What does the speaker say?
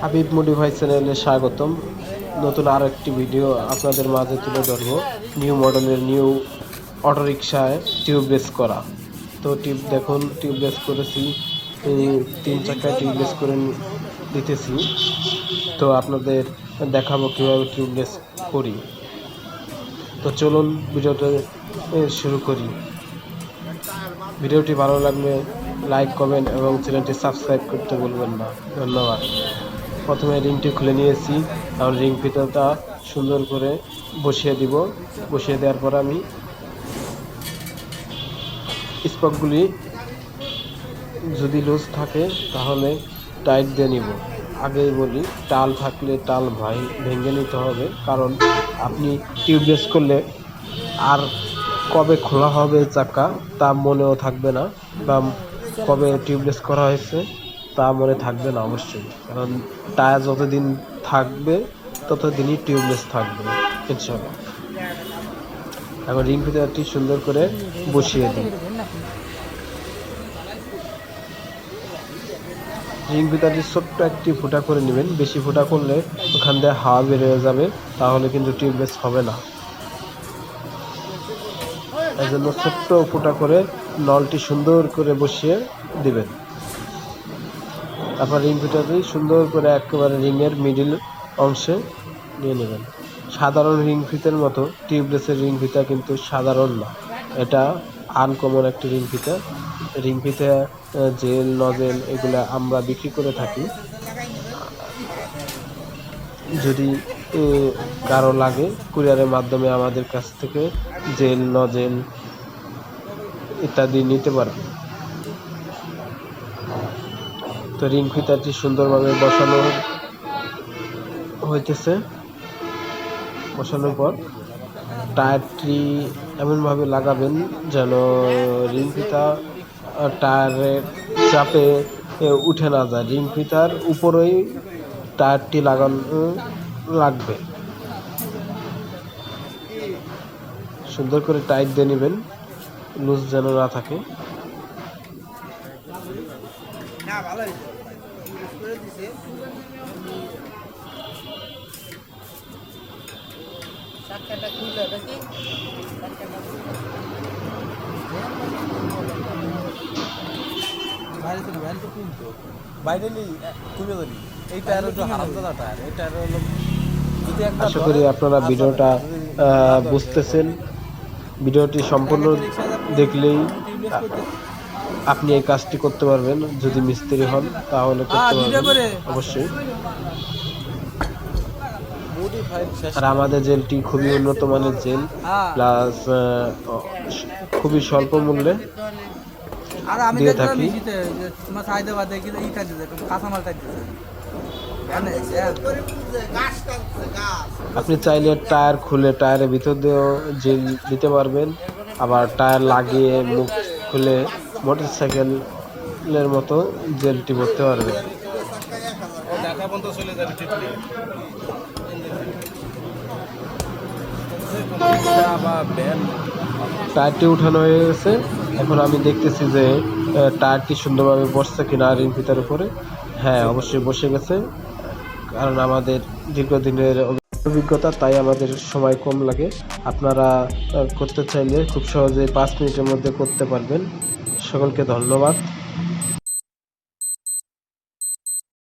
Habib modify চ্যানেলে স্বাগতম। নতুন আরও একটি ভিডিও আপনাদের মাঝে তুলে ধরবো। নিউ মডেলের নিউ অটোরিকশায় টিউবলেস করা। তো দেখুন টিউবলেস করেছি, 3 চাকায় টিউবলেস করে দিতেছি। তো আপনাদের দেখাবো কীভাবে টিউবলেস করি। তো চলুন ভিডিওটা শুরু করি। ভিডিওটি ভালো লাগলে লাইক, কমেন্ট এবং চ্যানেলটি সাবস্ক্রাইব করতে ভুলবেন না। ধন্যবাদ। প্রথমে রিংটি খুলে নিয়েছি, এখন রিং ফিতাটা সুন্দর করে বসিয়ে দিব। বসিয়ে দেওয়ার পর আমি স্পকগুলি যদি লুজ থাকে তাহলে টাইট দিয়ে নিব। আগেই বলি, টাল থাকলে টাল ভেঙে নিতে হবে, কারণ আপনি টিউবলেস করলে আর কবে খোলা হবে চাকা তা মনেও থাকবে না, বা কবে টিউবলেস করা হয়েছে তা মনে থাকবে না অবশ্যই, কারণ টায়ার যতদিন থাকবে ততদিনই টিউবলেস থাকবে ইনশাআল্লাহ। এখন রিং ফিতারটি সুন্দর করে বসিয়ে দিই। রিং ফিতারটি ছোট্ট একটি ফুটা করে নেবেন, বেশি ফুটা করলে ওখান দিয়ে হাওয়া বের হয়ে যাবে, তাহলে কিন্তু টিউবলেস হবে না। এই জন্য ছোট্ট ফুটা করে নলটি সুন্দর করে বসিয়ে দিবেন। তারপর রিং ফিতারটি সুন্দর করে একেবারে রিংয়ের মিডিল অংশে নিয়ে নেবেন। সাধারণ রিং ফিতার মতো টিউবলেসের রিং ফিতা কিন্তু সাধারণ না, এটা আনকমন একটি রিং ফিতা। রিং ফিতা জেল, নজেল এগুলা আমরা বিক্রি করে থাকি। যদি কারো লাগে কুরিয়ারের মাধ্যমে আমাদের কাছ থেকে জেল, নজেল ইত্যাদি নিতে পারবে। তো রিং ফিতারটি সুন্দরভাবে বসানো হইতেছে। বসানোর পর টায়ারটি এমনভাবে লাগাবেন যেন রিং ফিতা টায়ারের চাপে উঠে না যায়। রিং ফিতার উপরেই টায়ারটি লাগানো লাগবে। সুন্দর করে টাইট দিয়ে নেবেন, লুজ যেন না থাকে। আশা করি আপনারা ভিডিওটা বুঝতেছেন। ভিডিওটি সম্পূর্ণ দেখলেই আপনি এই কাজটি করতে পারবেন। যদি মিস্ত্রি হন তাহলে করতে পারবেন অবশ্যই। আর আমাদের জেলটি খুবই উন্নত মানের জেল, প্লাস খুবই স্বল্প মূল্যে দিয়ে থাকি। আপনি চাইলে টায়ার খুলে টায়ারের ভিতর দিয়েও জেল দিতে পারবেন, আবার টায়ার লাগিয়ে মুখ খুলে মোটরসাইকেলের মতো জেলটি ভরতে পারবেন। টায়ারটি উঠানো হয়ে গেছে। এখন আমি দেখতেছি যে টায়ারটি সুন্দরভাবে বসছে কিনা রিং ফিতার উপরে। হ্যাঁ, অবশ্যই বসে গেছে, কারণ আমাদের দীর্ঘদিনের অভিজ্ঞতা, তাই আমাদের সময় কম লাগে। আপনারা করতে চাইলে খুব সহজে 5 মিনিটের মধ্যে করতে পারবেন। সকলকে ধন্যবাদ।